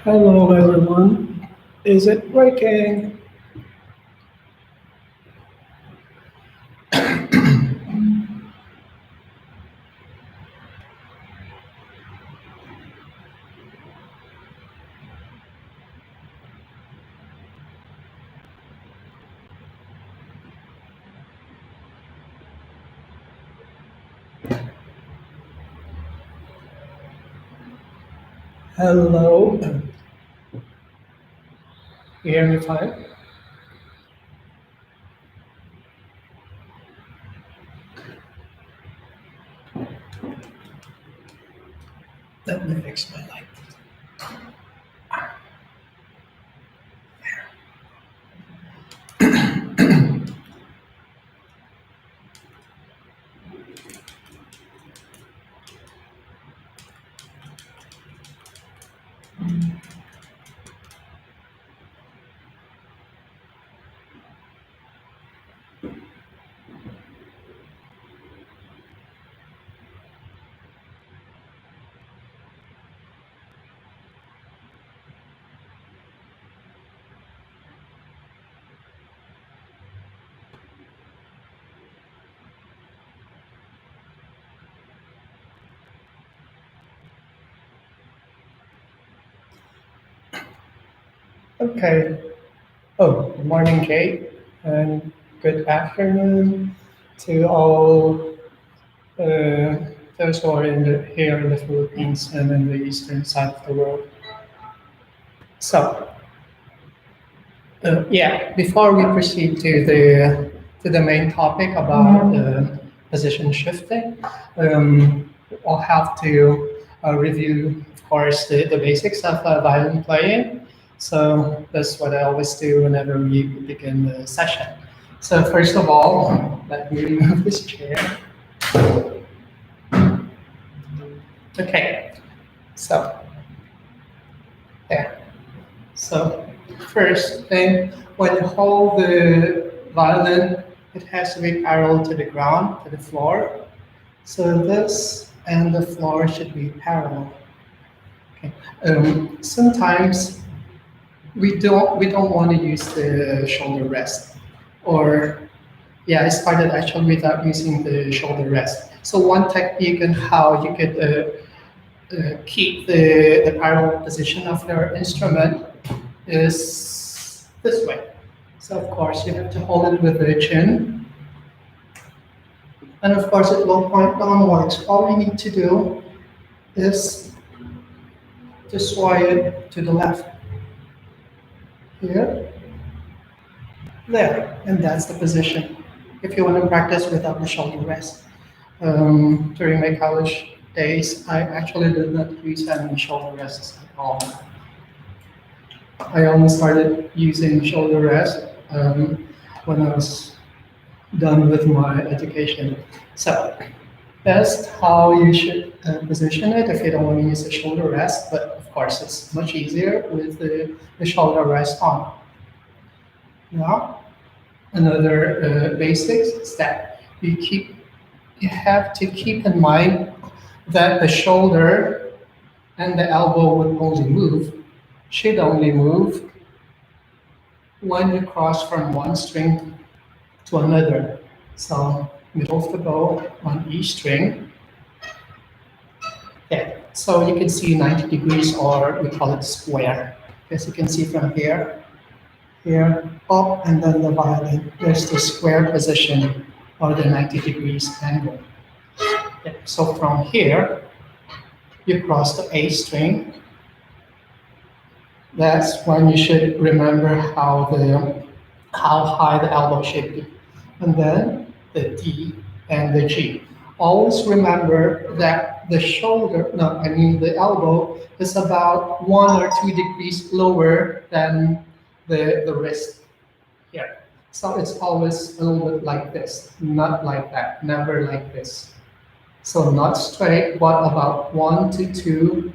Hello, everyone. Is it working? Hello. You hear me fine? Let me fix my light. Okay. Oh, good morning, Kate, and good afternoon to all uh, those who are here in the Philippines and in the eastern side of the world. So, yeah, before we proceed to the main topic about position shifting, I'll have to review, of course, the basics of violin playing. So that's what I always do whenever we begin the session. So first of all, let me remove this chair. Okay, so there. So first thing, when you hold the violin, it has to be parallel to the ground, to the floor. So this and the floor should be parallel. Okay. Sometimes we don't want to use the shoulder rest, or yeah, I started actually without using the shoulder rest. So one technique on how you could keep the parallel position of your instrument is this way. So of course you have to hold it with the chin, and of course it will point downwards. All you need to do is to sway it to the left. Here, there, and that's the position. If you want to practice without the shoulder rest. During my college days, I actually did not use any shoulder rests at all. I only started using shoulder rest when I was done with my education. So that's how you should position it if you don't want to use a shoulder rest, but of course it's much easier with the shoulder rest on. Now, another basics is that you have to keep in mind that the shoulder and the elbow would only move should only move when you cross from one string to another. So middle of the bow on each string. Yeah, so you can see 90 degrees, or we call it square. As you can see from here, here, up, and then the violin. There's the square position, or the 90 degrees angle. Yeah, so from here, you cross the A string. That's when you should remember how high the elbow should be. And then the D and the G. Always remember that the shoulder, no, I mean the elbow is about 1 or 2 degrees lower than the wrist here. So it's always a little bit like this, not like that, never like this. So not straight, but about 1 to 2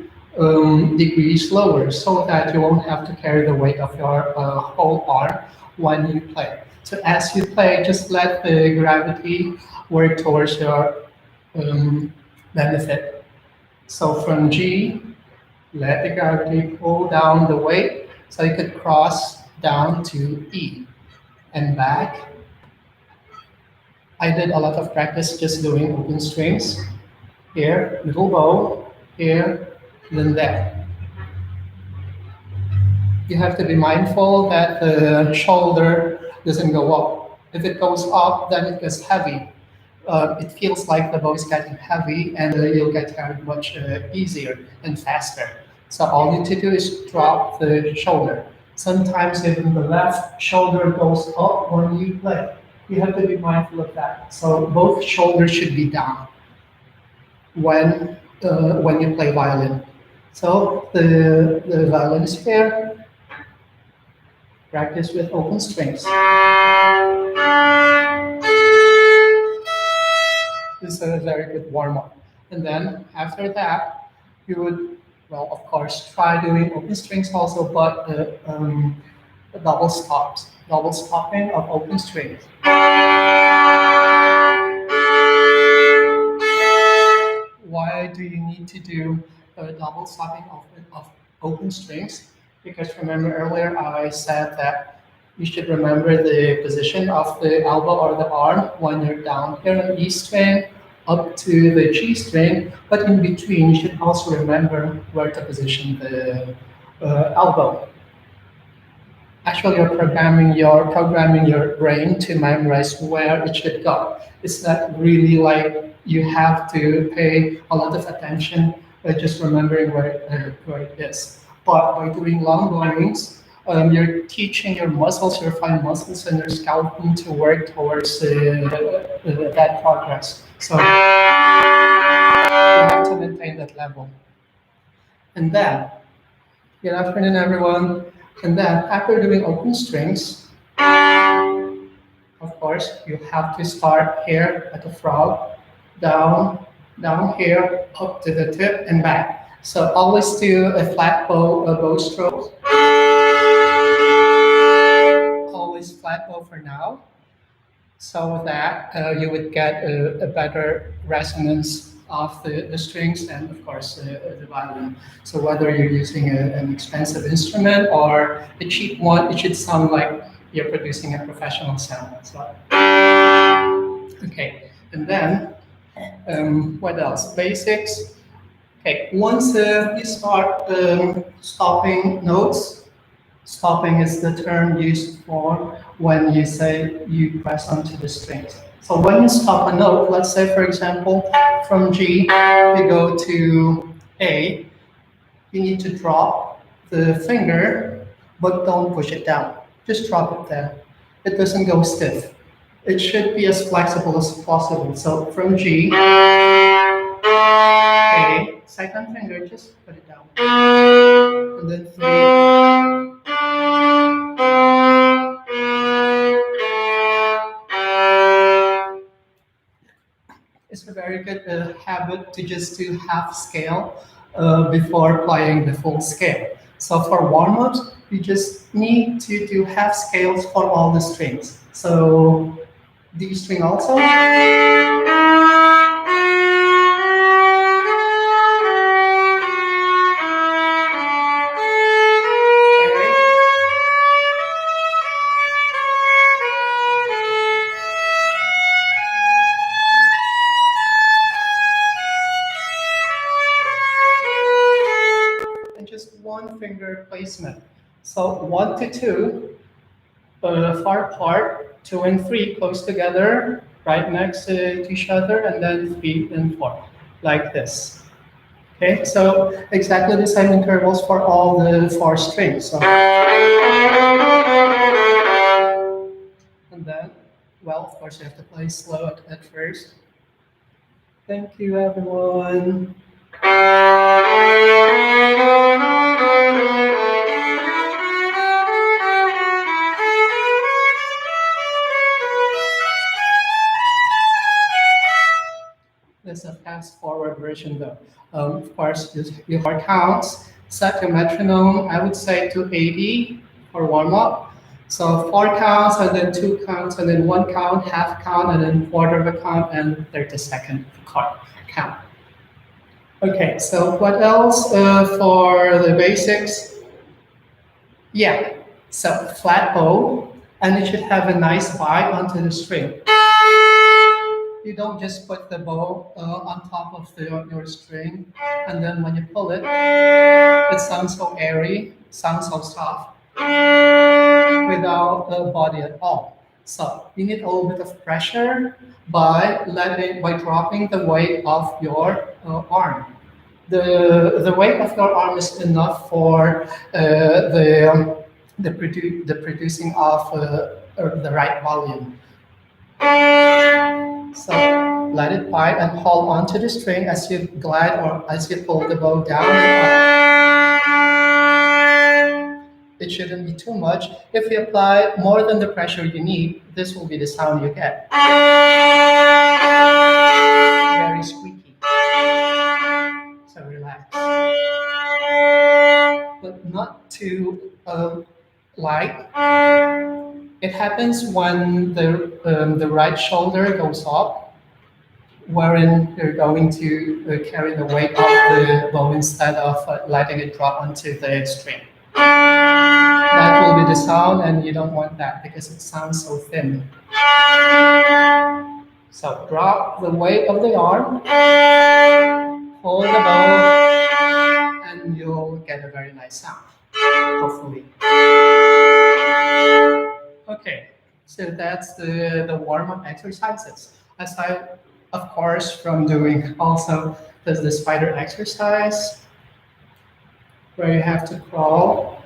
degrees lower, so that you won't have to carry the weight of your whole arm when you play. So as you play, just let the gravity work towards your benefit. So from G, let the gravity pull down the weight, so you could cross down to E and back. I did a lot of practice just doing open strings. Here, little bow, here, then there. You have to be mindful that the shoulder doesn't go up. If it goes up, then it gets heavy. It feels like the bow is getting heavy, and you'll get carried much easier and faster. So all you need to do is drop the shoulder. Sometimes even the left shoulder goes up when you play. You have to be mindful of that. So both shoulders should be down when you play violin. So the violin is here. Practice with open strings. This is a very good warm up. And then after that, you would, well, of course, try doing open strings also, but the double stops, double stopping of open strings. Why do you need to do a double stopping of open strings? Because remember earlier I said that you should remember the position of the elbow or the arm when you're down here on E string up to the G string, but in between you should also remember where to position the elbow. Actually, you're programming your brain to memorize where it should go. It's not really like you have to pay a lot of attention just remembering where it is. But by doing long bowings, you're teaching your muscles, your fine muscles, and your skeleton to work towards that progress. So you have to maintain that level. And then, good afternoon, everyone. And then after doing open strings, of course, you have to start here at the frog, down, down here, up to the tip and back. So always do a flat bow stroke. Always flat bow for now, so that you would get a better resonance of the strings and of course the violin. So whether you're using an expensive instrument or a cheap one, it should sound like you're producing a professional sound as well. Okay, and then what else? Basics. Okay, once you start stopping notes, stopping is the term used for when you say you press onto the strings. So when you stop a note, let's say for example, from G you go to A, you need to drop the finger, but don't push it down. Just drop it there. It doesn't go stiff. It should be as flexible as possible. So from G, A, second finger, just put it down. And then 3. It's a very good habit to just do half scale before playing the full scale. So for warm-ups, you just need to do half scales for all the strings. So D string also. finger placement. So 1 to 2 far apart, 2 and 3 close together, right next to each other, and then 3 and 4, like this. Okay, so exactly the same intervals for all the 4 strings. So, and then, well, of course, you have to play slow at first. Thank you, everyone. There's a fast forward version though. Of course, your counts, set your metronome, I would say to 80 for warm up. So 4 counts, and then 2 counts, and then 1 count, half count, and then quarter of a count, and 30-second count. Okay, so what else for the basics? Yeah, so flat bow, and it should have a nice bite onto the string. You don't just put the bow on top of your string, and then when you pull it, it sounds so airy, sounds so soft, without a body at all. So you need a little bit of pressure by dropping the weight of your arm. The weight of your arm is enough for the producing of the right volume. So let it bite and hold onto the string as you glide or as you pull the bow down and up. It shouldn't be too much. If you apply more than the pressure you need, this will be the sound you get. Very squeaky. So relax. But not too light. It happens when the right shoulder goes up, wherein you're going to carry the weight of the bow instead of letting it drop onto the string. That will be the sound, and you don't want that because it sounds so thin. So drop the weight of the arm, hold the bow, and you'll get a very nice sound, hopefully. Okay, so that's the warm-up exercises. Aside, of course, from doing also the spider exercise, where you have to crawl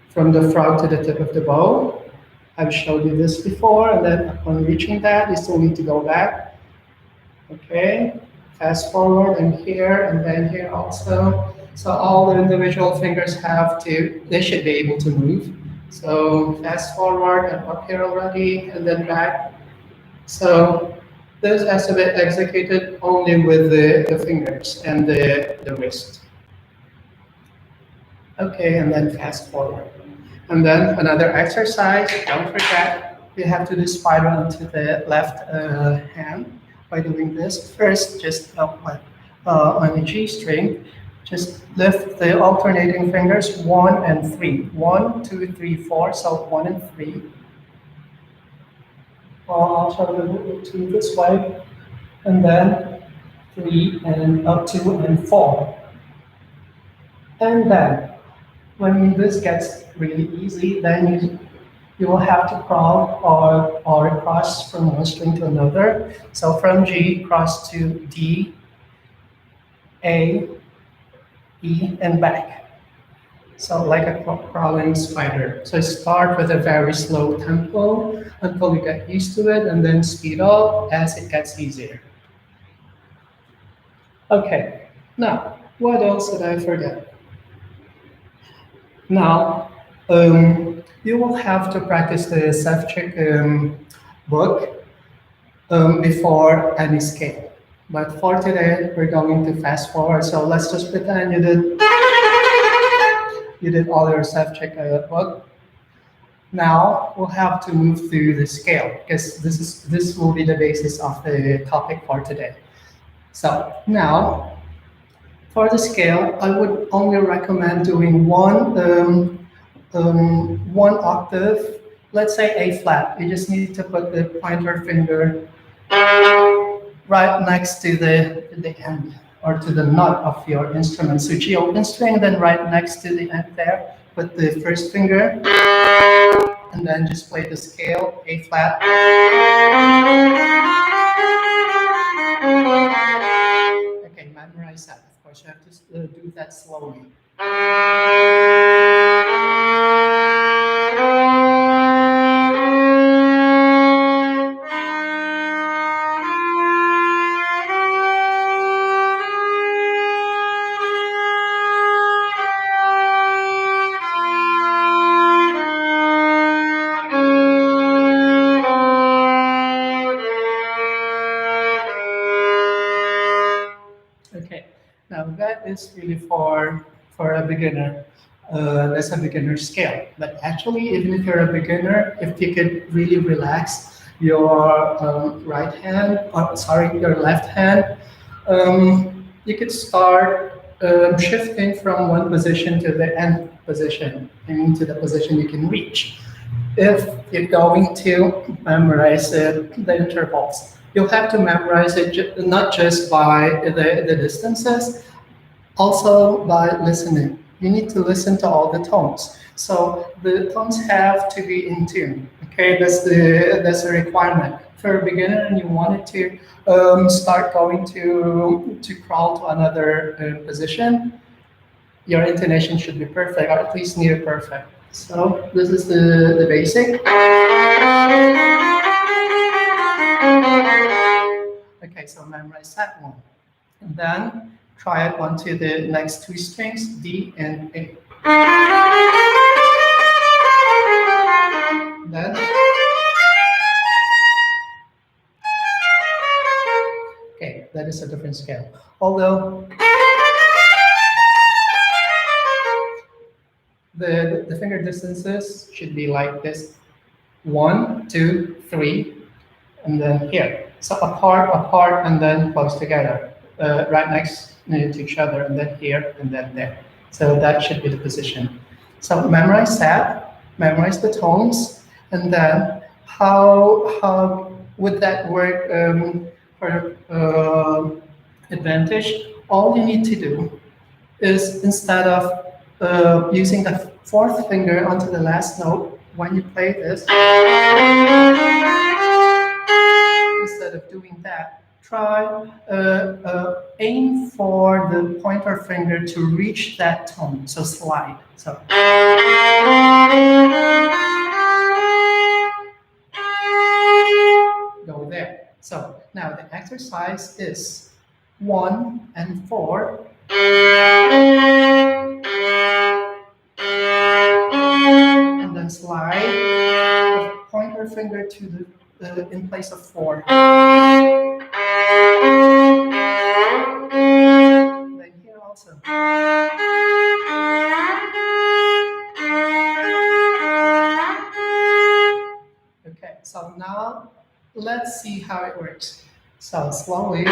from the frog to the tip of the bow. I've showed you this before, and then upon reaching that, you still need to go back. Okay, fast forward, and then here also. So all the individual fingers they should be able to move. So fast forward and up here already, and then back. So this has to be executed only with the fingers and the wrist. Okay, and then fast forward. And then another exercise, don't forget, you have to do spider onto the left hand by doing this. First, just on the G string, just lift the alternating fingers 1 and 3. 1, 2, 3, 4, so 1 and 3. Well, I'll show you 2 this way, and then 3 and up 2 and 4. And then, when this gets really easy, then you will have to crawl or cross from one string to another. So from G, cross to D, A, E, and back. So like a crawling spider. So start with a very slow tempo until you get used to it, and then speed up as it gets easier. Okay, now, what else did I forget? Now, you will have to practice the self-check book before any scale. But for today, we're going to fast forward. So let's just pretend you did all your self-check book. Now we'll have to move through the scale because this will be the basis of the topic for today. So now, for the scale, I would only recommend doing one octave, let's say A flat. You just need to put the pointer finger right next to the end. or to the nut of your instrument. So G open string, then right next to the end there, put the first finger, and then just play the scale, A flat. Okay, memorize that. Of course, you have to do that slowly. Okay, now that is really for a beginner. That's a beginner scale. But actually, even if you're a beginner, if you could really relax your right hand, or sorry, your left hand, you could start shifting from one position to the end position, I mean to the position you can reach. If you're going to memorize the intervals, you'll have to memorize it not just by the distances, also by listening. You need to listen to all the tones. So the tones have to be in tune. Okay, that's the requirement for a beginner, and you wanted to start going to crawl to another position. Your intonation should be perfect, or at least near perfect. So this is the basic. Okay, so memorize that one. And then try it onto the next two strings, D and A. Then okay, that is a different scale. Although the finger distances should be like this: 1, 2, 3, and then here. So apart, and then close together, right next to each other, and then here, and then there. So that should be the position. So memorize that, memorize the tones, and then how would that work for advantage? All you need to do is instead of using the fourth finger onto the last note when you play this, instead of doing that, try aim for the pointer finger to reach that tone. So slide. So go there. So now the exercise is 1 and 4. And then slide the pointer finger to the in place of 4. Then here also. Okay, so now let's see how it works. So slowly.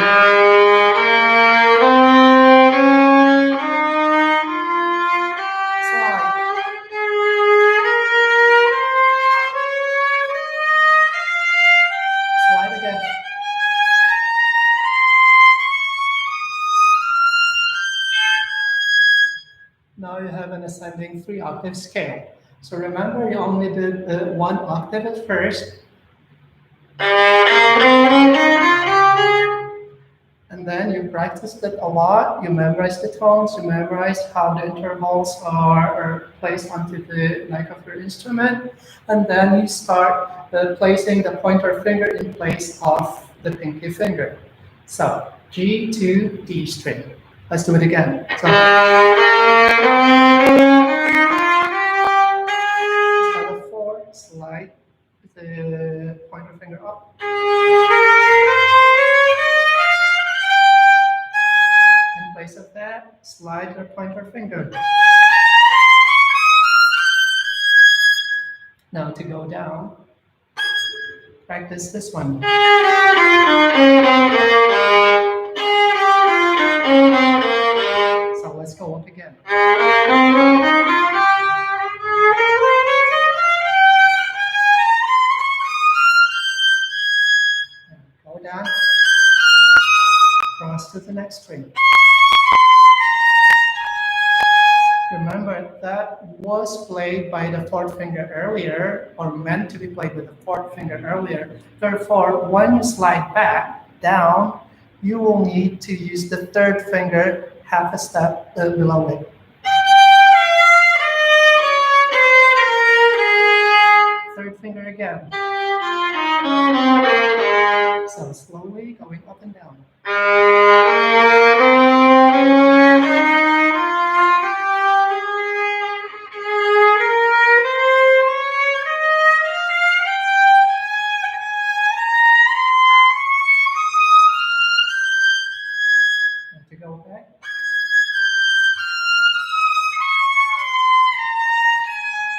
Now you have an ascending 3-octave scale. So remember, you only did 1 octave at first. And then you practiced it a lot, you memorized the tones, you memorized how the intervals are placed onto the neck of your instrument, and then you start placing the pointer finger in place of the pinky finger. So G to D string. Let's do it again. So, instead of 4, slide the pointer finger up. In place of that, slide your pointer finger. Now to go down, practice this one. So let's go up again. Go down, cross to the next string. Remember, that was played by the fourth finger earlier, or meant to be played with the fourth finger earlier. Therefore, when you slide back down, you will need to use the third finger half a step below it. Third finger again. So slowly going up and down. And to go back.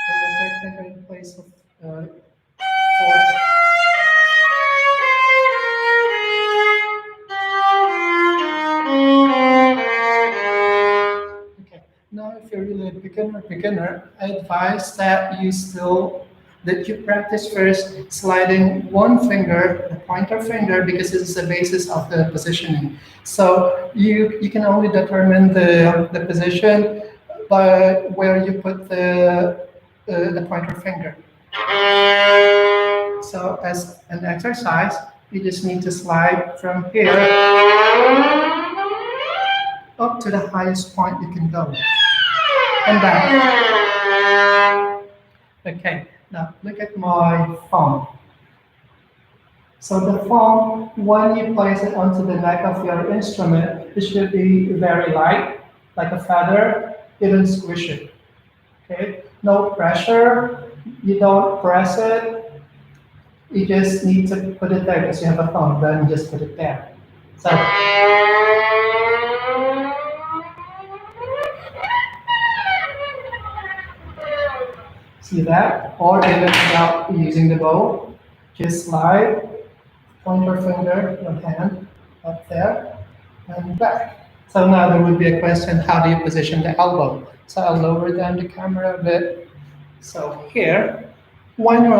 Put the third finger in place of fourth. Okay. Now, if you're really a beginner, I advise that you practice first sliding one finger, the pointer finger, because it is the basis of the positioning. So you can only determine the position by where you put the pointer finger. So as an exercise, you just need to slide from here up to the highest point you can go. And back. Okay, now look at my thumb. So the thumb, when you place it onto the neck of your instrument, it should be very light, like a feather. You don't squish it. Okay, no pressure. You don't press it. You just need to put it there because you have a thumb. Then just put it there. So. See that? Or even without using the bow, just slide, pointer finger, your hand up there, and back. So now there would be a question, how do you position the elbow? So I'll lower down the camera a bit. So here, when you're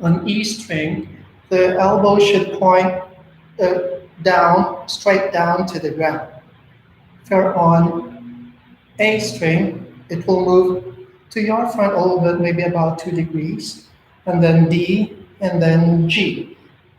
on E string, the elbow should point down, straight down to the ground. If you're on A string, it will move to your front a little bit, maybe about 2 degrees, and then D, and then G.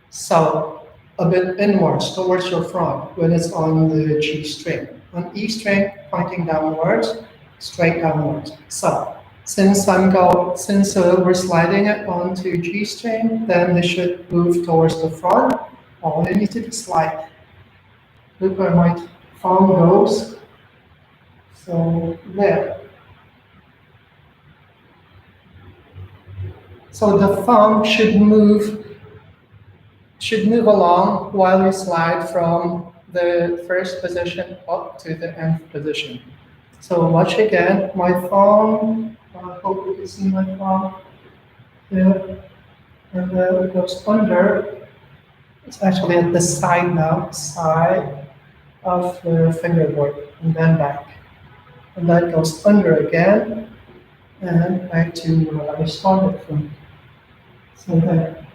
So a bit inwards towards your front when it's on the G string. On E string, pointing downwards, straight downwards. So since we're sliding it onto G string, then they should move towards the front. All you need to do is slide. Look where my thumb goes. So there. So the thumb should move along while you slide from the first position up to the nth position. So watch again. My thumb, I hope you can see my thumb there, and then it goes under. It's actually at the side now, side of the fingerboard, and then back. And that goes under again, and back to where I started from. So there.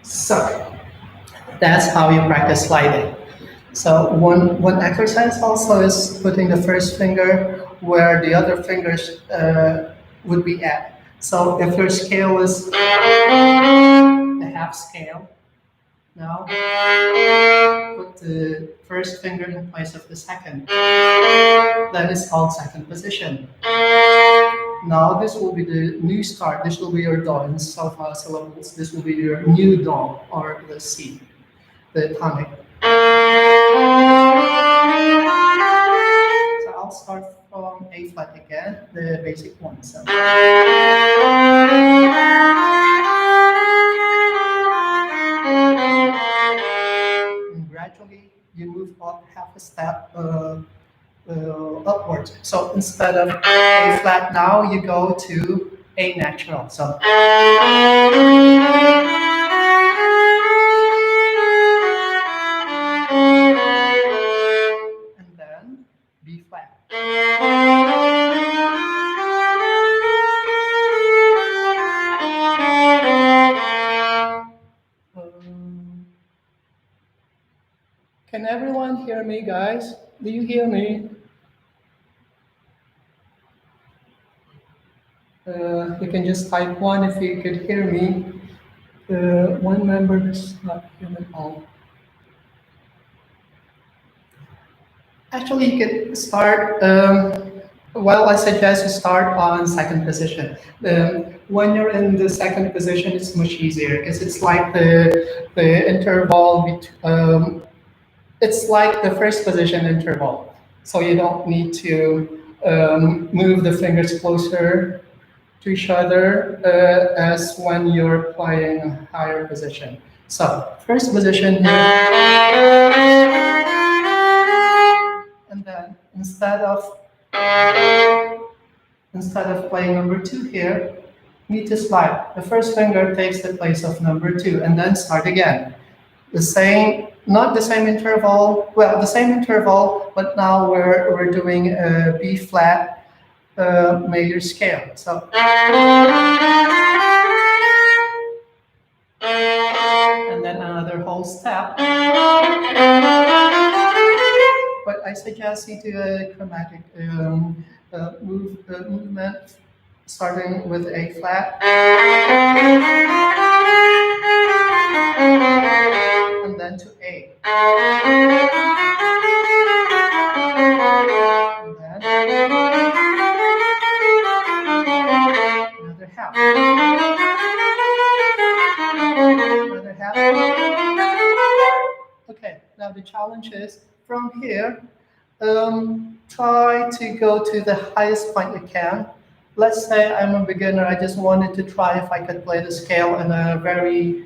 So that's how you practice sliding. So one exercise also is putting the first finger where the other fingers would be at. So if your scale is the half scale, now put the first finger in place of the second. That is called second position. Now this will be the new start. This will be your do in syllables. This will be your new do, or the C, the tonic. So I'll start from A flat again, the basic one. So. And gradually you move up half a step upwards. So instead of A flat now, you go to A natural. So. And then B flat. Can everyone hear me, guys? Do you hear me? You can just type one if you could hear me. One member is not human all. Actually, you could start. Well, I suggest you start on second position. When you're in the second position, it's much easier because it's like the interval. It's like the first position interval, so you don't need to move the fingers closer to each other as when you're playing a higher position. So first position here, and then instead of playing number two here, you need to slide. The first finger takes the place of number two, and then start again. The same, not the same interval. Well, the same interval, but now we're doing a B flat major scale. So, and then another whole step. But I suggest you do a chromatic movement starting with A flat. And then to A. And then another half. Another half. Okay, now the challenge is from here, try to go to the highest point you can. Let's say I'm a beginner, I just wanted to try if I could play the scale in a very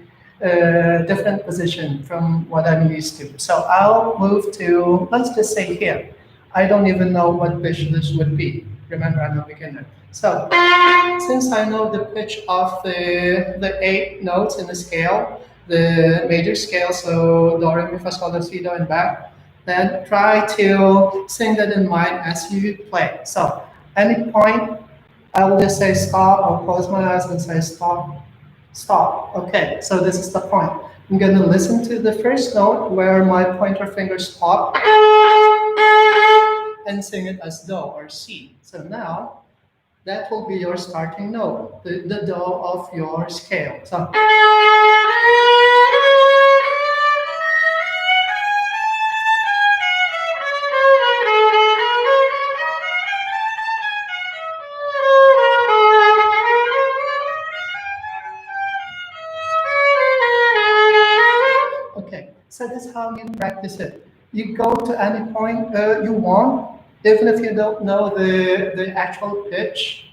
different position from what I'm used to. So I'll move to, let's just say here. I don't even know what pitch this would be. Remember, I'm a beginner. So since I know the pitch of the 8 notes in the scale, the major scale, so do, re, mi, fa, sol, la, si, do, and back, then try to sing that in mind as you play. So any point, I will just say stop, I'll close my eyes and say stop, stop. Okay, so this is the point. I'm going to listen to the first note where my pointer finger stop and sing it as do or si. So now that will be your starting note, the do of your scale. So okay, so that's how you practice it. You go to any point you want, even if you don't know the actual pitch,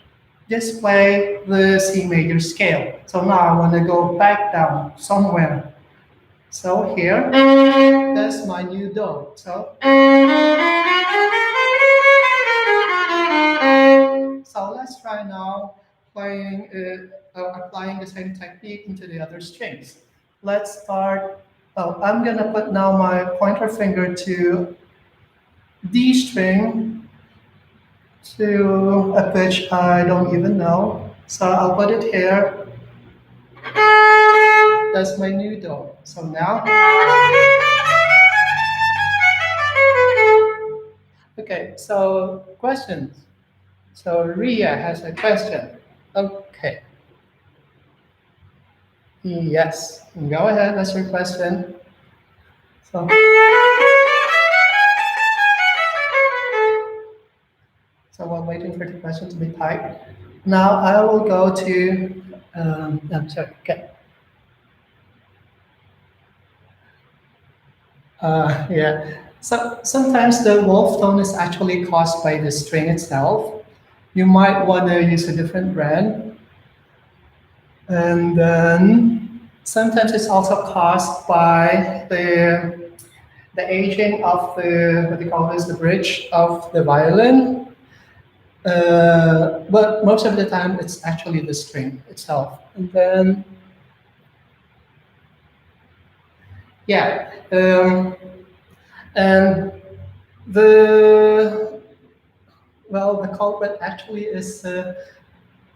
just play the C major scale. So now I want to go back down somewhere. So here, that's my new do. So let's try now playing, applying the same technique into the other strings. Let's start. Oh, I'm gonna put now my pointer finger to D string to a pitch I don't even know. So I'll put it here. That's my new do. So now. Okay, so questions. So Ria has a question. Okay. Yes, go ahead. What's your question? So while waiting for the question to be typed, now I will go to. I'm sorry. Okay. Yeah. So sometimes the wolf tone is actually caused by the string itself. You might want to use a different brand. And then sometimes it's also caused by the aging of the, what do you call this, the bridge of the violin. But most of the time it's actually the string itself. And then, yeah. And the, well, the culprit actually is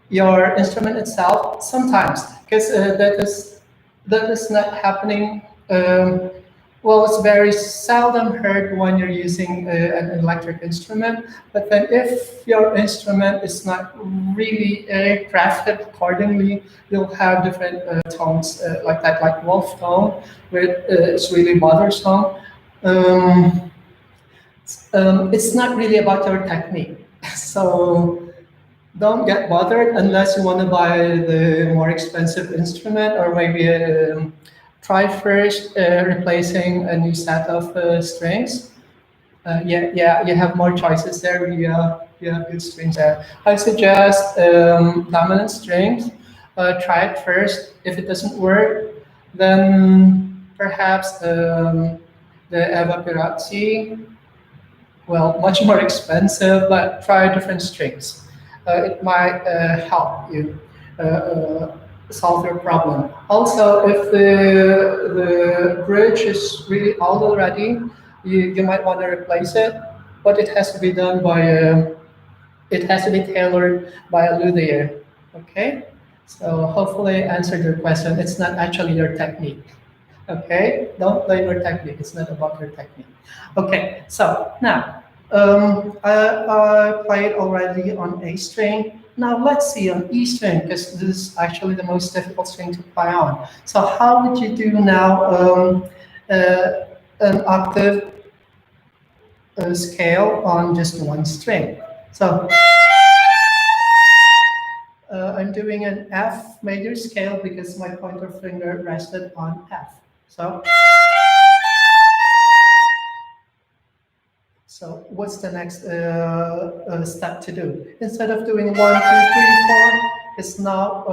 your instrument itself sometimes, because that is not happening Well, it's very seldom heard when you're using an electric instrument, but then if your instrument is not really crafted accordingly, you'll have different tones like that, like wolf tone, where it's really bothersome. Um, it's not really about your technique. So don't get bothered unless you want to buy the more expensive instrument or maybe try first replacing a new set of strings. Yeah, you have more choices there. You have good strings there. I suggest dominant strings. Try it first. If it doesn't work, then perhaps the Eva Pirazzi, well, much more expensive, but try different strings. It might help you solve your problem. Also, if the bridge is really old already, you might want to replace it, but it has to be done by it has to be tailored by a luthier. Okay, so hopefully I answered your question. It's not actually your technique. Okay, don't blame your technique. It's not about your technique. Okay, so now I played already on A string. Now let's see on E string because this is actually the most difficult string to play on. So how would you do now an octave scale on just one string? So I'm doing an F major scale because my pointer finger rested on F. So what's the next step to do? Instead of doing 1, 2, 3, 4, it's now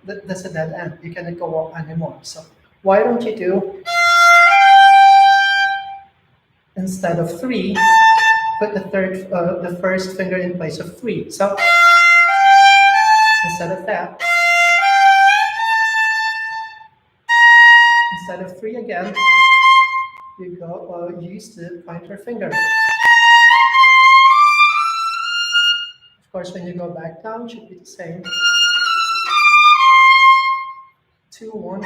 that's a dead end. You cannot go up anymore. So why don't you do, instead of 3, put the first finger in place of 3. So instead of that, instead of 3 again, you go use the pointer finger. Of course, when you go back down, it should be the same. 2, 1.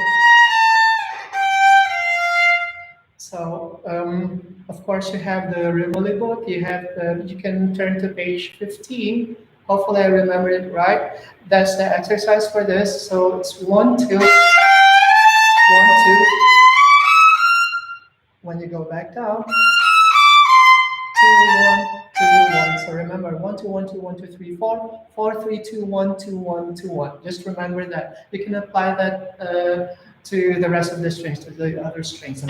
So, of course, you have the Rivoli book. You can turn to page 15. Hopefully, I remember it right. That's the exercise for this. So it's 1, 2, 1, 2. When you go back down, 2, 1, 2, 1. So remember 1, 2, 1, 2, 1, 2, 3, 4, 4, 3, 2, 1, 2, 1, 2, 1. Just remember that. You can apply that to the rest of the strings, to the other strings.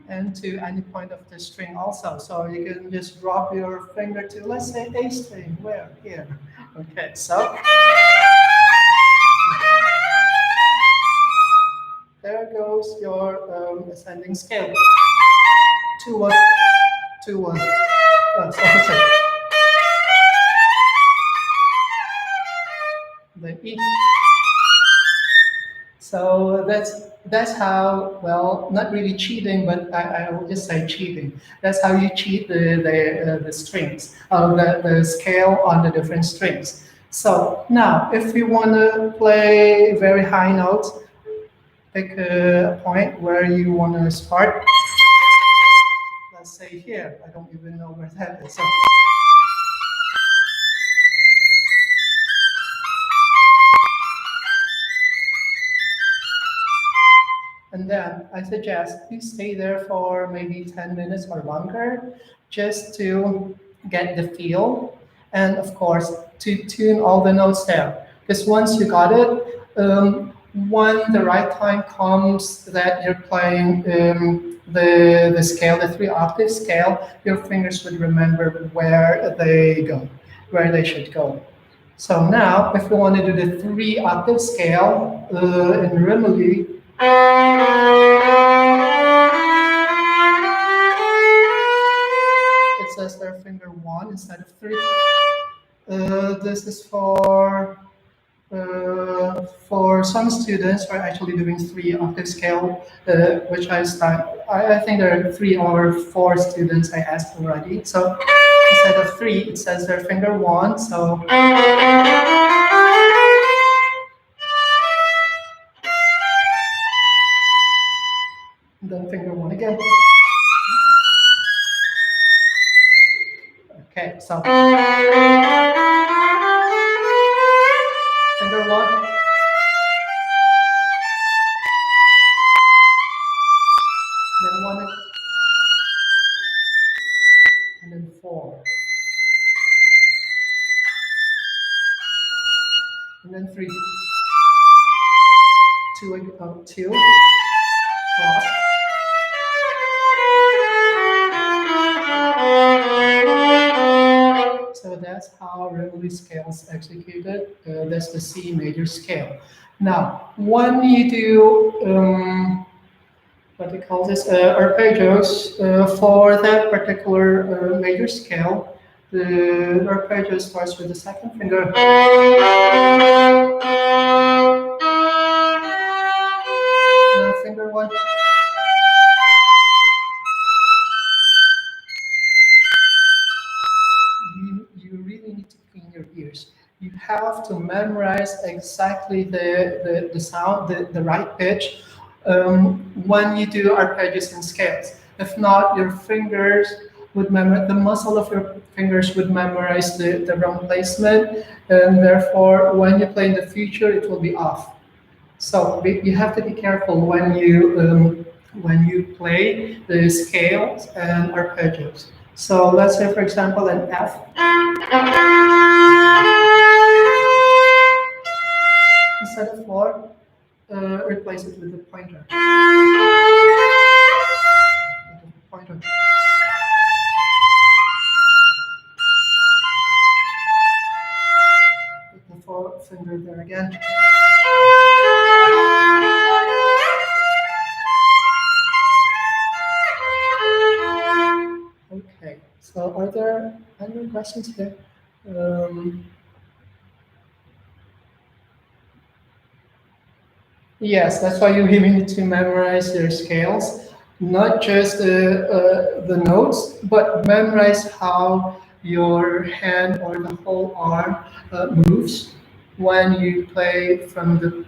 And to any point of the string also. So you can just drop your finger to, let's say, A string. Where? Here. Okay, so there goes your ascending scale. 2, 1, 2, 1. Sorry. The E. So that's how, well, not really cheating, but I will just say cheating. That's how you cheat the strings, the scale on the different strings. So now, if you want to play very high notes, pick a point where you want to start. Let's say here. I don't even know where that is. So, and then I suggest you stay there for maybe 10 minutes or longer just to get the feel and, of course, to tune all the notes there. Because once you got it, when the right time comes that you're playing the scale, the 3-octave scale, your fingers would remember where they go, where they should go. So now, if we want to do the 3-octave scale in Rimoli, it says their finger 1 instead of 3. This is for some students who are actually doing 3-octave scale, which I think there are 3 or 4 students I asked already. So instead of 3, it says their finger 1, so then finger 1 again. Okay, so finger 1, then 1, and then 4, and then 3, 2, cross. So that's how Rivoli scale is executed. That's the C major scale. Now, when you do what we call this arpeggios for that particular major scale, the arpeggio starts with the second finger. And then finger 1. You really need to clean your ears. You have to memorize exactly the sound, the right pitch when you do arpeggios and scales. If not, your fingers would memorize, the muscle of your fingers would memorize the wrong placement, and therefore, when you play in the future, it will be off. So you have to be careful when you play the scales and arpeggios. So let's say, for example, an F. Instead of 4, replace it with a pointer. Pointer. Put the 4th finger there again. Okay, so are there any questions here? Yes, that's why you really need to memorize your scales, not just the notes, but memorize how your hand or the whole arm moves when you play from the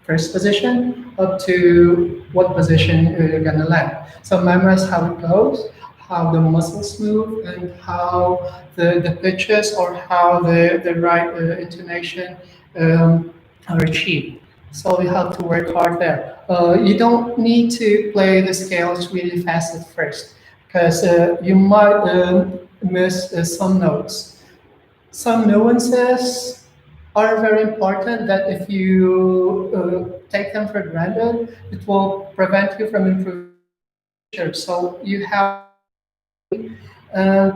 first position up to what position you're gonna land. So memorize how it goes, how the muscles move, and how the pitches or how the right intonation are achieved. So you have to work hard there. You don't need to play the scales really fast at first, because you might miss some notes. Some nuances are very important that if you take them for granted, it will prevent you from improving. So you have, uh,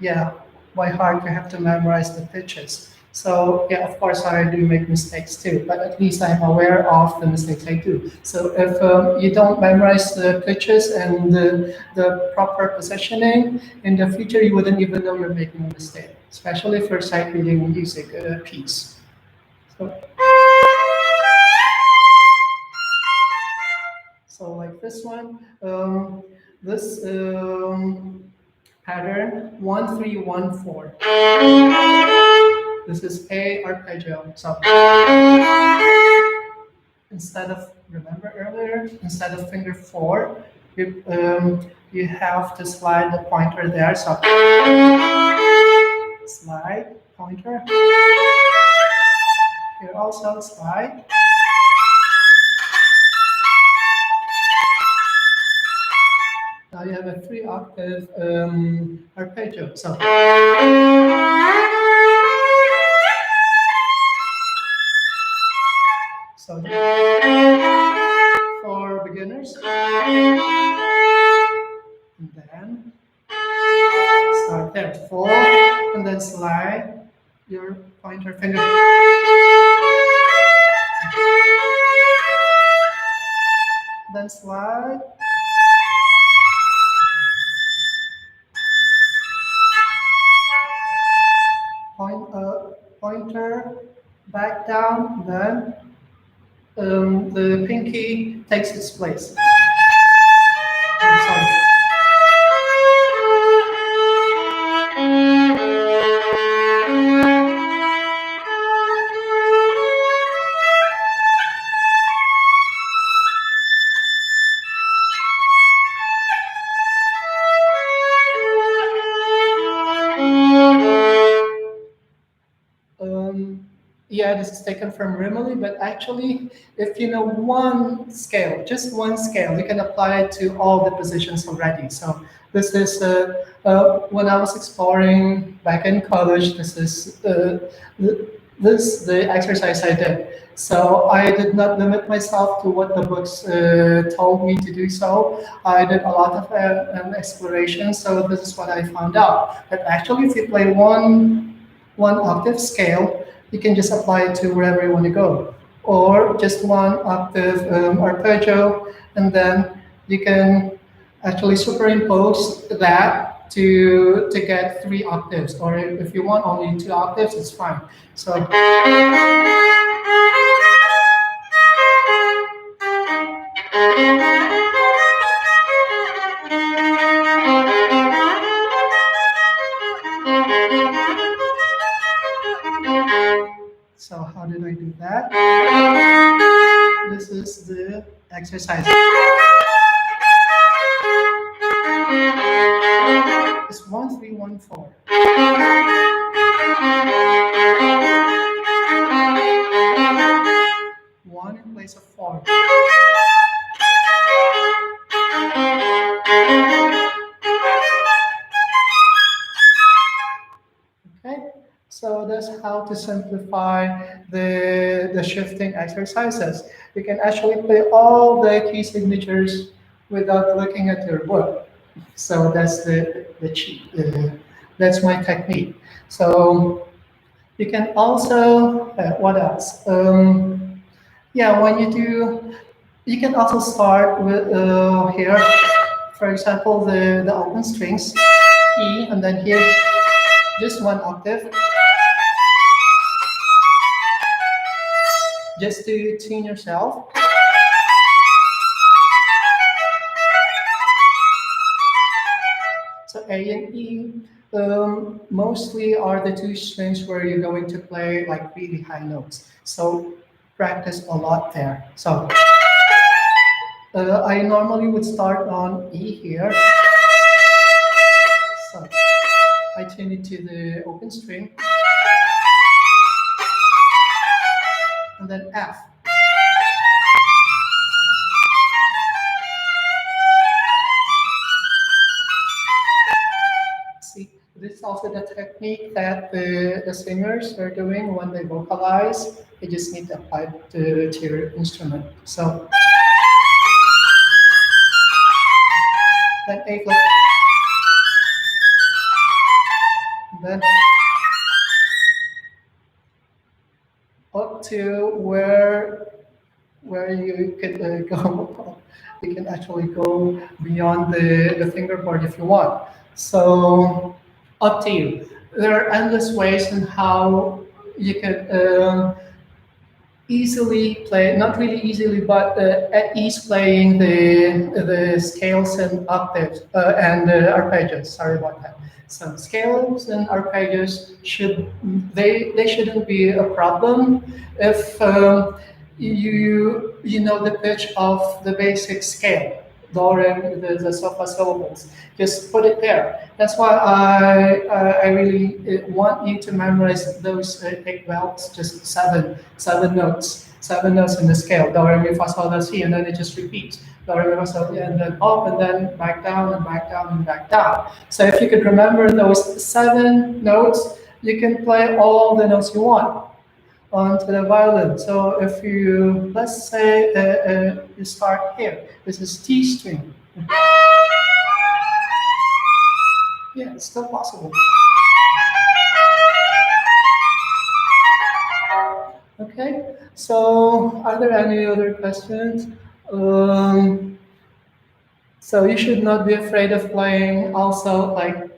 yeah, by heart, you have to memorize the pitches. So yeah, of course, I do make mistakes too, but at least I'm aware of the mistakes I do. So if you don't memorize the pitches and the proper positioning, in the future you wouldn't even know you're making a mistake, especially for sight reading music piece. So like this one, this pattern 1-3-1-4. This is A arpeggio. So instead of, remember earlier, instead of finger 4, you have to slide the pointer there. So slide pointer. Here also slide. Now you have a 3-octave arpeggio. So for beginners, and then start there, 4, and then slide your pointer finger. Then slide. Pointer back down, then the pinky takes its place. I'm sorry. yeah, this is taken from Rimoli, but actually, if you know one scale, just one scale, you can apply it to all the positions already. So this is when I was exploring back in college. This is the exercise I did. So I did not limit myself to what the books told me to do. So I did a lot of exploration. So this is what I found out that actually, if you play one octave scale, you can just apply it to wherever you want to go, or just one octave arpeggio, and then you can actually superimpose that to get 3 octaves, or if you want only 2 octaves, it's fine. So so how did I do that? This is the exercise. It's 1 3 1 4. One in place of 4. Okay, so that's how to simplify the shifting exercises. You can actually play all the key signatures without looking at your book. So that's the cheat. That's my technique. So you can also what else? Yeah, when you do, you can also start with here, for example, the open strings E, and then here just one octave, just to tune yourself. So A and E mostly are the two strings where you're going to play like really high notes. So practice a lot there. So I normally would start on E here. So I tune it to the open string, and then F. See, this is also the technique that the singers are doing when they vocalize. They just need to apply it to your instrument. So then A flat, then up to where you can go. You can actually go beyond the fingerboard if you want. So up to you. There are endless ways in how you can easily play, not really easily, but at ease playing the scales and octaves and arpeggios. Sorry about that. So scales and arpeggios they shouldn't be a problem if you know the pitch of the basic scale. Do, re, mi, the so fa syllables. Just put it there. That's why I really want you to memorize those 8 belts, just seven notes in the scale. Do, re, mi, fa, sol, la, si, and then it just repeats. Do, re, mi, fa, sol, and then up, and then back down, and back down, and back down. So if you could remember those 7 notes, you can play all the notes you want onto the violin. So if you, let's say you start here, this is T string. Yeah, it's still possible. Okay, so are there any other questions? So you should not be afraid of playing also like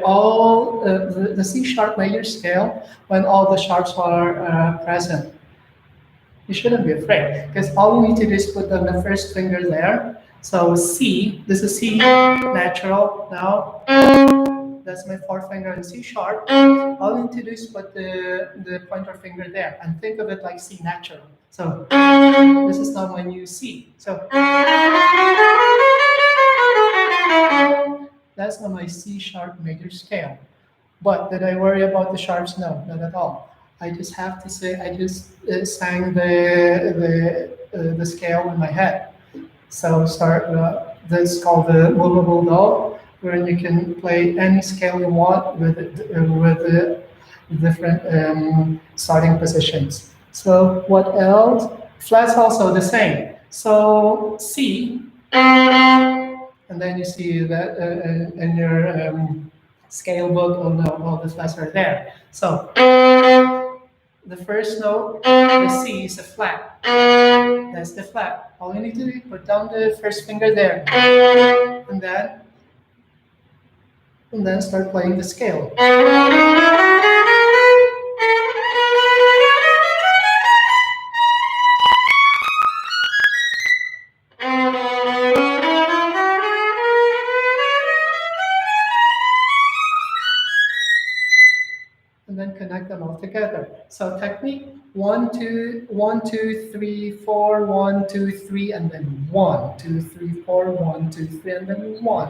all the C sharp major scale when all the sharps are present. You shouldn't be afraid because all you need to do is put on the first finger there. So C, this is C natural now. That's my fourth finger in C sharp. All you need to do is put the pointer finger there and think of it like C natural. So this is now my new C. So that's now my C sharp major scale. But did I worry about the sharps? No, not at all. I just have to say, I just sang the scale in my head. So start. This is called the movable doll, where you can play any scale you want with the different starting positions. So what else? Flats also the same. So C, and then you see that in your scale book. Oh no, all the flats are there. So the first note, the C is a flat. That's the flat. All you need to do is put down the first finger there, and then start playing the scale. And then connect them all together. So technique 1, 2, 1, 2, 3, 4, 1, 2, 3, and then 1, 2, 3, 4, 1, 2, 3, and then 1.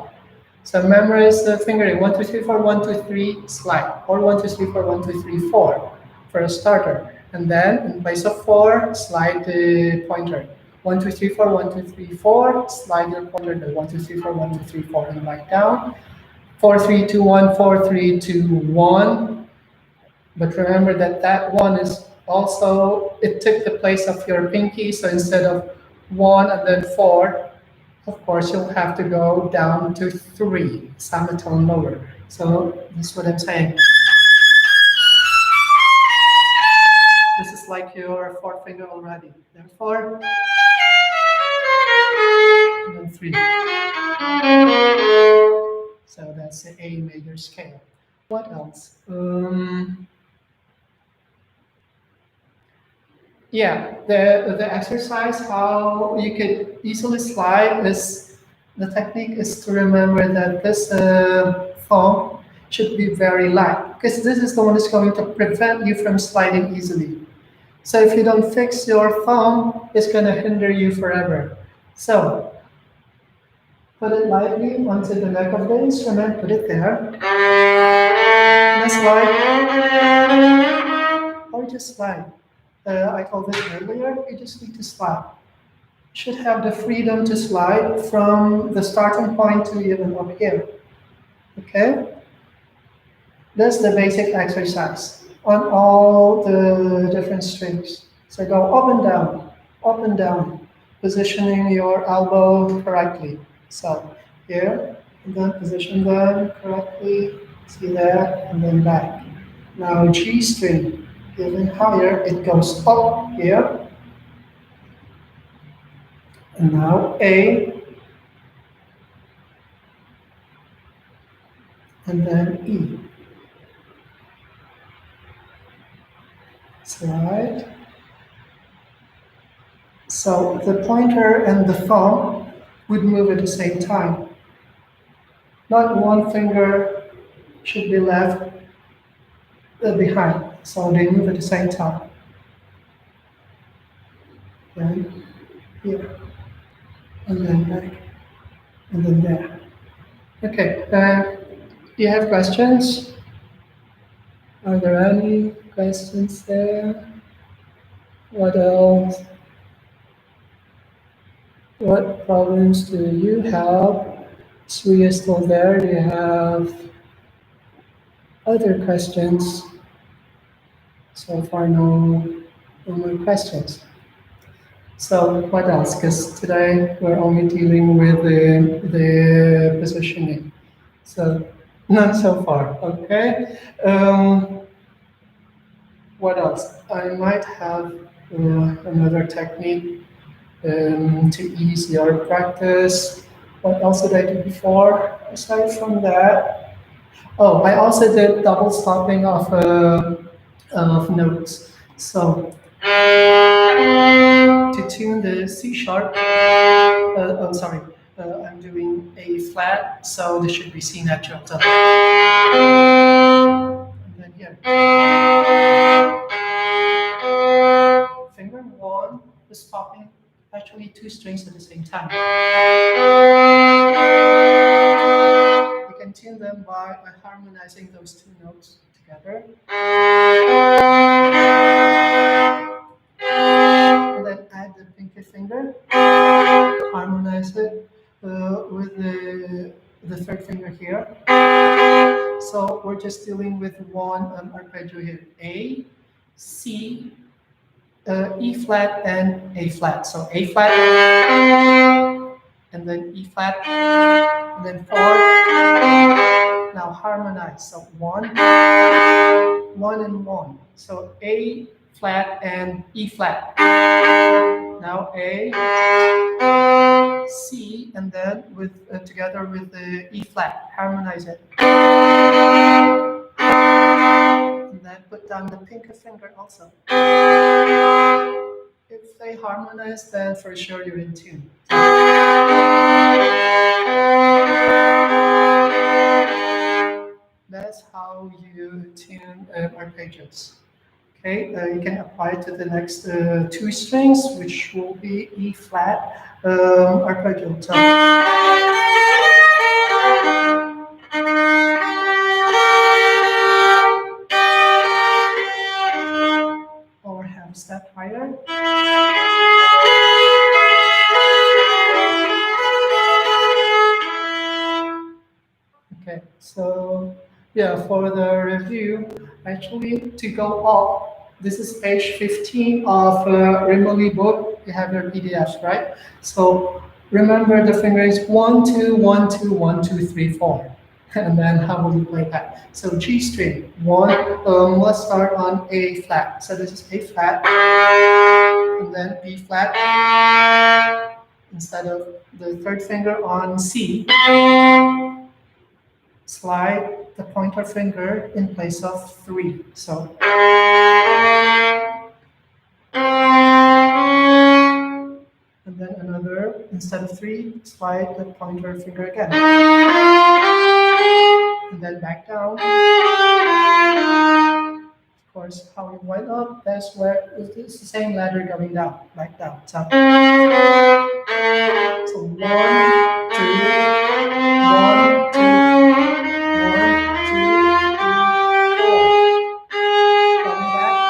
So memorize the fingering 1, 2, 3, 4, 1, 2, 3, slide, or 1, 2, 3, 4, 1, 2, 3, 4 for a starter. And then in place of 4, slide the pointer. 1, 2, 3, 4, 1, 2, 3, 4, slide your pointer to 1, 2, 3, 4, 1, 2, 3, 4, and write down 4, 3, 2, 1, 4, 3, 2, 1. But remember that that 1 is also, it took the place of your pinky, so instead of 1 and then 4, of course, you'll have to go down to 3, semitone lower. So that's what I'm saying. This is like your fourth finger already. Therefore, and then 3. So that's the A major scale. What else? Yeah, the exercise how you could easily slide is the technique is to remember that this thumb should be very light because this is the one that's going to prevent you from sliding easily. So if you don't fix your thumb, it's going to hinder you forever. So put it lightly onto the neck of the instrument, put it there, and slide, or just slide. I told it earlier, you just need to slide. Should have the freedom to slide from the starting point to even up here. Okay? That's the basic exercise on all the different strings. So go up and down, positioning your elbow correctly. So here, and then position them correctly, see that, and then back. Now G string, even higher, it goes up here, and now A, and then E. Slide. So the pointer and the thumb would move at the same time. Not one finger should be left behind, so they move at the same time. Then here, and then back, and then there. Okay, do you have questions? Are there any questions there? What else? What problems do you have? Sri is still there. Do you have other questions? So far, no more questions. So what else? Because today we're only dealing with the positioning. So not so far, okay? What else? I might have another technique to ease your practice. What else did I do before? Aside from that, oh, I also did double stopping of notes. So to tune the C sharp, I'm doing A flat, so this should be C natural. So, and then here. Finger 1 is stopping actually 2 strings at the same time. You can tune them by harmonizing those 2 notes together. So we're just dealing with one arpeggio here: A, C, E flat, and A flat. So A flat, and then E flat, and then four. Now harmonize. So one, one, and one. So A flat and E flat. Now A, C, and then with together with the E flat. Harmonize it. And then put down the pinky finger also. If they harmonize, then for sure you're in tune. That's how you tune arpeggios. Okay, you can apply it to the next two strings, which will be E flat arpeggio. So, or half step higher. Okay, so yeah, for the review, actually to go up, this is page 15 of Rimoli book. You have your PDFs, right? So remember the finger is 1, 2, 1, 2, 1, 2, 3, 4. And then how will you play that? So G string, one, let's start on A flat. So this is A flat, and then B flat, instead of the third finger on C. Slide the pointer finger in place of 3. So and then another, instead of 3, slide the pointer finger again. And then back down. Of course, how it went up, that's where it's the same ladder going down, back down. So 1, 2, 1, 2, 1, 2, 4. Coming back.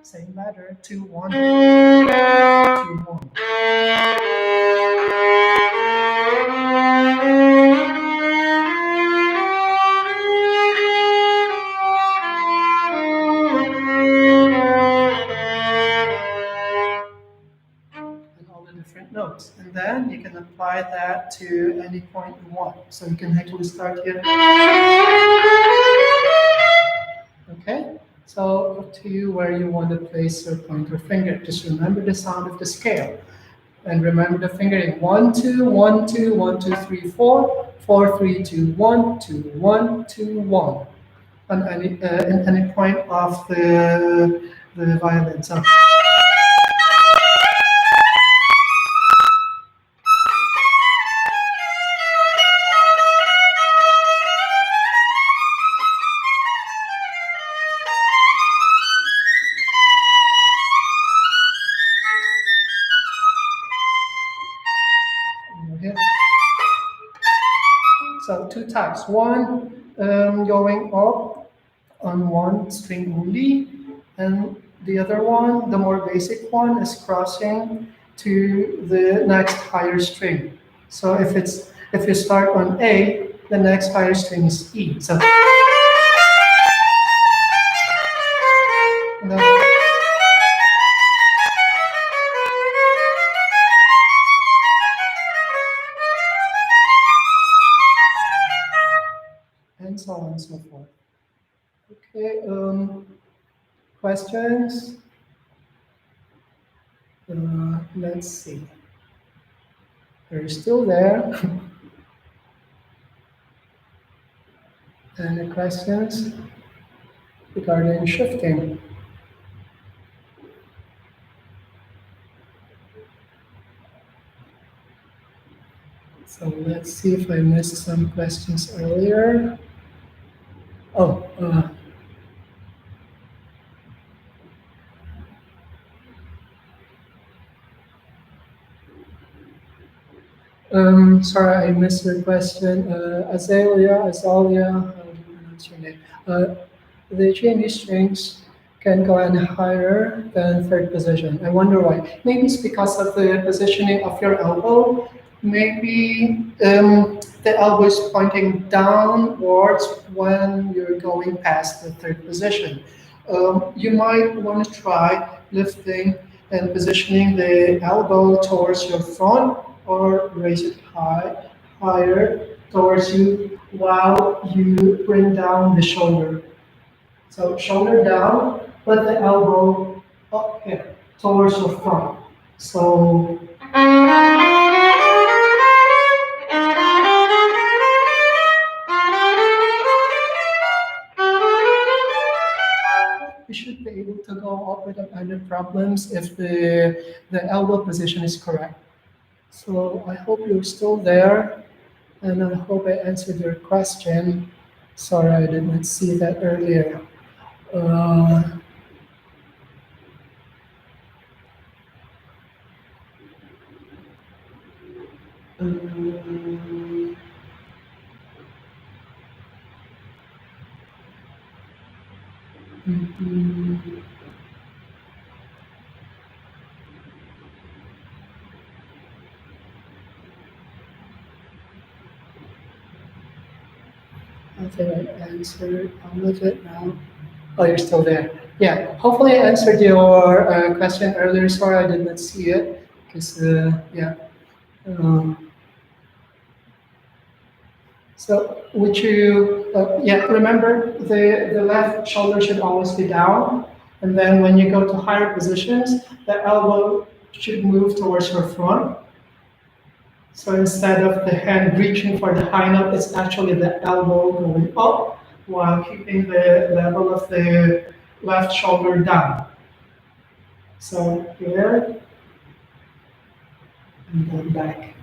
Same ladder, 2, 1, 2, 1. Notes, and then you can apply that to any point you want. So you can actually start here. Okay, so up to you where you want to place your pointer finger. Just remember the sound of the scale, and remember the fingering: 1, 2, 1, 2, 1, 2, 3, 4, 4, 3, 2, 1, 2, 1, 2, 1. On any point of the violin. So. So two types. One going up on one string only, and the other one, the more basic one, is crossing to the next higher string. So if you start on A, the next higher string is E. So and so on and so forth. Okay, questions? Let's see. They're still there. Any questions regarding shifting? So let's see if I missed some questions earlier. Oh, sorry, I missed your question. Azalea, how do you pronounce your name? The G&E strings can go any higher than third position. I wonder why. Maybe it's because of the positioning of your elbow. Maybe the elbow is pointing downwards when you're going past the third position. You might want to try lifting and positioning the elbow towards your front or raise it higher towards you while you bring down the shoulder. So shoulder down, but the elbow up here towards your front. So you should be able to go up without any problems if the elbow position is correct. So I hope you're still there, and I hope I answered your question. Sorry, I did not see that earlier. Uh, um, mhm. I think I answered all of it now. Oh, you're still there. Yeah, hopefully I answered your question earlier. Sorry, I did not see it because yeah. Um, so would you, yeah, remember the left shoulder should always be down. And then when you go to higher positions, the elbow should move towards your front. So instead of the hand reaching for the high note, it's actually the elbow going up while keeping the level of the left shoulder down. So here and then back.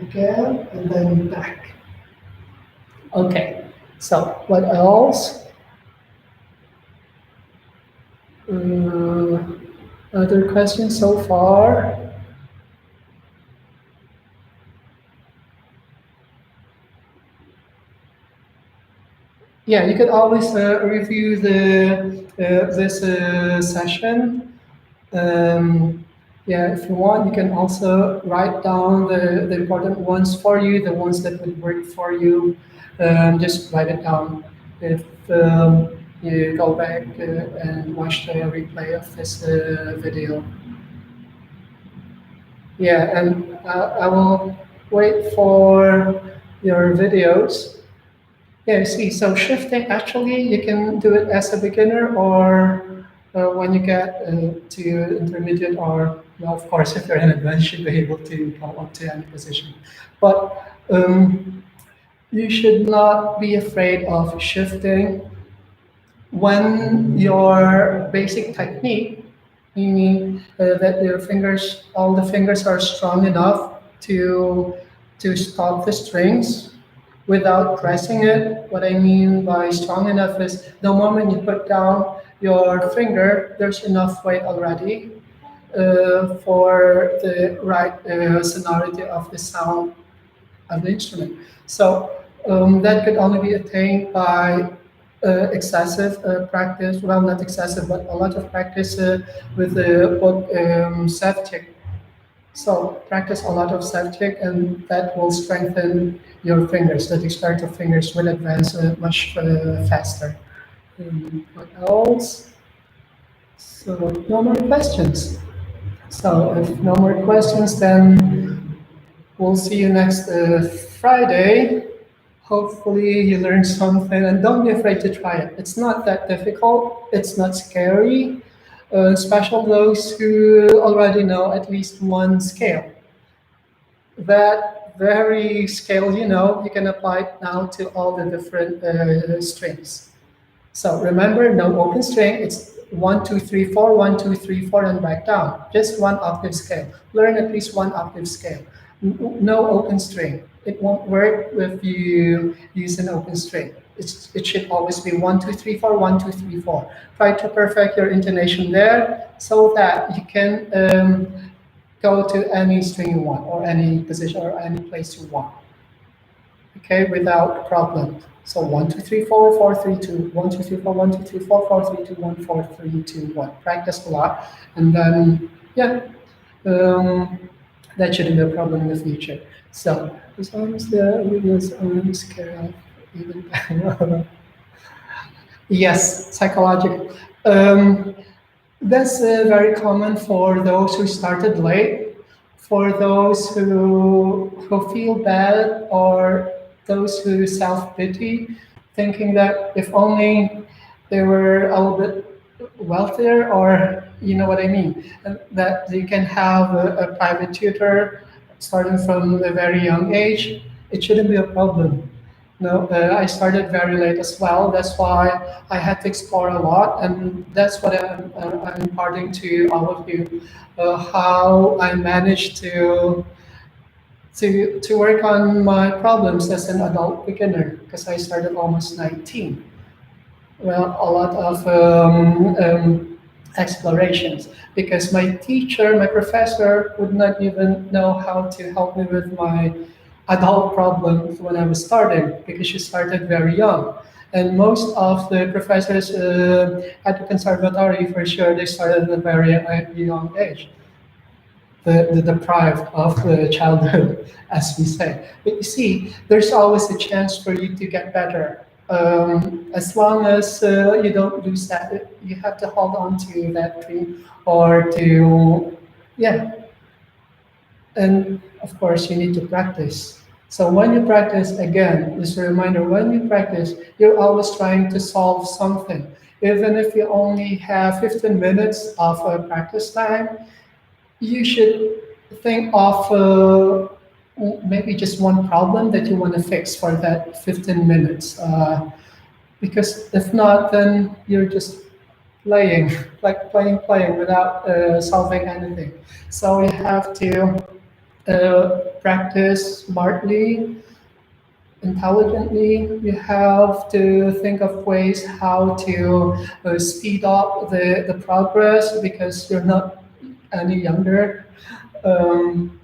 Again and then back. Okay, so what else? Uh, Other questions so far? Yeah, you could always review this session. Um, yeah, if you want, you can also write down the important ones for you, the ones that would work for you. Just write it down. If you go back and watch the replay of this video. Yeah, and I will wait for your videos. Yeah, you see, so shifting actually, you can do it as a beginner or when you get to intermediate or, well, of course, if you're in advanced, you should be able to go up to any position. But you should not be afraid of shifting when your basic technique, meaning that your fingers, all the fingers are strong enough to stop the strings without pressing it. What I mean by strong enough is the moment you put down your finger, there's enough weight already for the right sonority of the sound of the instrument. So that could only be attained by excessive practice. Well, not excessive, but a lot of practice with the book self-check. So practice a lot of self-check, and that will strengthen your fingers. That start of fingers will advance much faster. What else? So no more questions. So if no more questions, then we'll see you next Friday. Hopefully you learned something, and don't be afraid to try it. It's not that difficult. It's not scary. Especially those who already know at least one scale. That very scale, you can apply it now to all the different strings. So remember, no open string. It's 1, 2, 3, 4, 1, 2, 3, 4, and back down. Just one octave scale. Learn at least one octave scale. No open string. It won't work if you use an open string. It should always be 1, 2, 3, 4, 1, 2, 3, 4. Try to perfect your intonation there so that you can go to any string you want or any position or any place you want. Okay, without problem. So 1, 2, 3, 4, 4, 3, 2, 1, 2, 3, 4, 1, 2, 3, 4, 4, 3, 2, 1, 4, 3, 2, 1. Practice a lot. And then, yeah, That shouldn't be a problem in the future. So as long as the weakness I'm scared of, even yes, psychological. Um, that's very common for those who started late, for those who feel bad, or those who self pity, thinking that if only they were a little bit wealthier, or you know what I mean, that they can have a private tutor starting from a very young age, it shouldn't be a problem. No, I started very late as well. That's why I had to explore a lot, and that's what I'm imparting to all of you. How I managed to work on my problems as an adult beginner, because I started almost 19. Well, a lot of explorations, because my teacher, my professor, would not even know how to help me with my adult problems when I was starting, because she started very young. And most of the professors at the conservatory, for sure, they started at a very young age, the deprived of childhood, as we say. But you see, there's always a chance for you to get better. As long as you don't lose that, you have to hold on to that dream, or to, yeah. And of course, you need to practice. So when you practice, again, just a reminder, when you practice, you're always trying to solve something. Even if you only have 15 minutes of practice time, you should think of maybe just one problem that you want to fix for that 15 minutes. Because if not, then you're just playing, like playing without solving anything. So you have to practice smartly, intelligently. You have to think of ways how to speed up the progress, because you're not any younger. Um,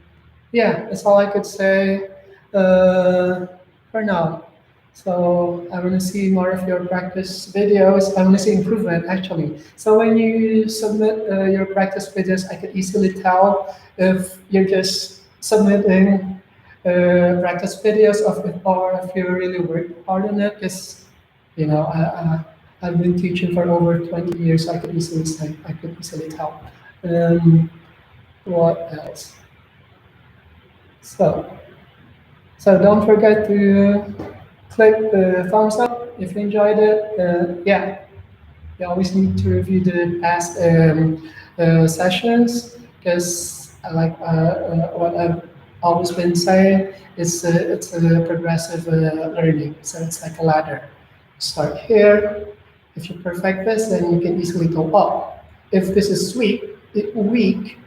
yeah, that's all I could say uh, for now. So I want to see more of your practice videos. I want to see improvement, actually. So when you submit your practice videos, I could easily tell if you're just submitting practice videos of it, or if you really work hard on it. Because I've been teaching for over 20 years. I could easily say, I could easily tell. Um, what else? So, so don't forget to click the thumbs up if you enjoyed it. Yeah, you always need to review the past sessions, because like what I've always been saying, it's a progressive learning. So it's like a ladder. Start here. If you perfect this, then you can easily go up. If this is weak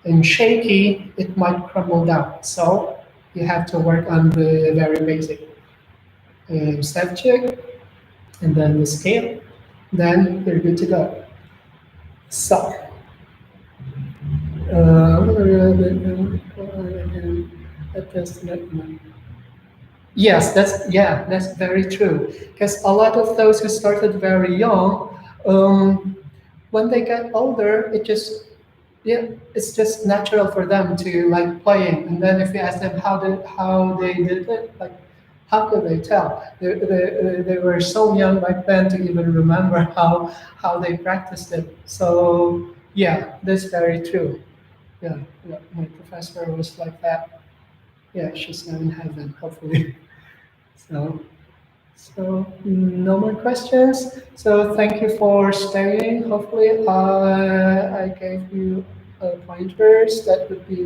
and shaky, it might crumble down. So you have to work on the very basic step check, and then the scale. Then you're good to go. So, yes, that's very true. Because a lot of those who started very young, when they get older, yeah, it's just natural for them to like playing. And then if you ask them how they did it, like how could they tell? They were so young back then to even remember how they practiced it. So yeah, that's very true. Yeah, yeah, my professor was like that. Yeah, she's now in heaven, hopefully. So, so no more questions. So thank you for staying. Hopefully, I gave you pointers that would be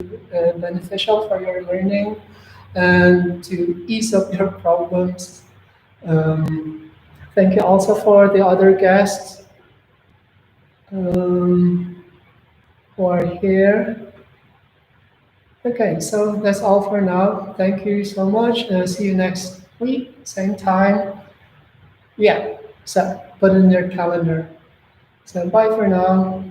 beneficial for your learning and to ease up your problems. Thank you also for the other guests who are here. Okay, so that's all for now. Thank you so much. See you next week, same time. Yeah, so put in your calendar. So bye for now.